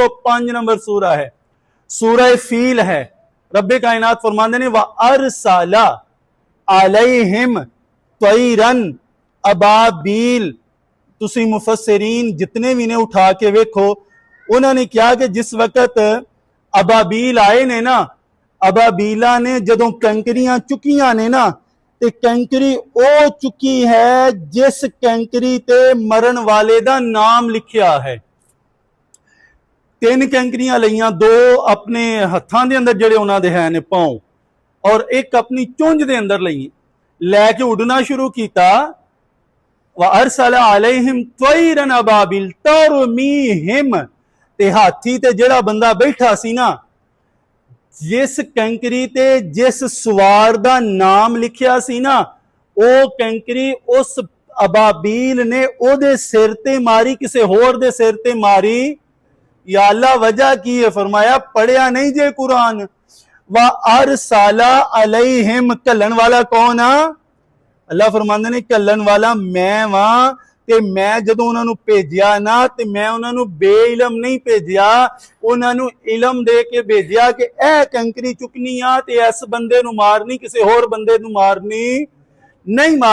105 number सूरा है, सूरह फील है। रब्बे कायनात फरमाते ने व अरसला अलैहिम तैरन अबाबील। तुसी मुफस्सिरीन जितने भी ने उठा के वेखो, उन्होंने क्या कि जिस वक्त अबाबील आए ने ना, अबाबीला ने जदों कैंकरियां चुकियां ने ना, ते कैंकरी ओ चुकी है जिस कैंकरी ते मरण वाले दा नाम लिखिया है। 3 कैंकरियां लईयां, 2 अपने हत्थां दे अंदर जेड़े उन्हां दे है ने पांव, और एक अपनी चुंझ दे अंदर लई, लैके उड़ना शुरू किया। व अरसला अलैहिम तैरन अबाबिल तरमीहिम, ते हाथी ते जेड़ा बंदा बैठा सी ना, जिस कैंकरी ते जिस सवार दा नाम लिखिया सी ना, ओ कैंकरी उस अबाबील ने ओदे सिर ते मारी, किसे होर दे सिर ते मारी। या अल्लाह वजह की है? फरमाया पढ़िया नहीं जे कुरान। व अरसला अलैहिम, कलन वाला कौन आ? अल्लाह फरमांदे ने कलन वाला मैं वां, ते मैं जदों उन्हां नूं भेजिया ना, ते मैं उन्हां नूं बेइलम नहीं भेजिया, उन्हां नूं इलम दे के भेजिया कि ए कंकरी चुकनी आ ते इस बंदे नूं मारनी, किसी होर बंदे नूं मारनी नहीं।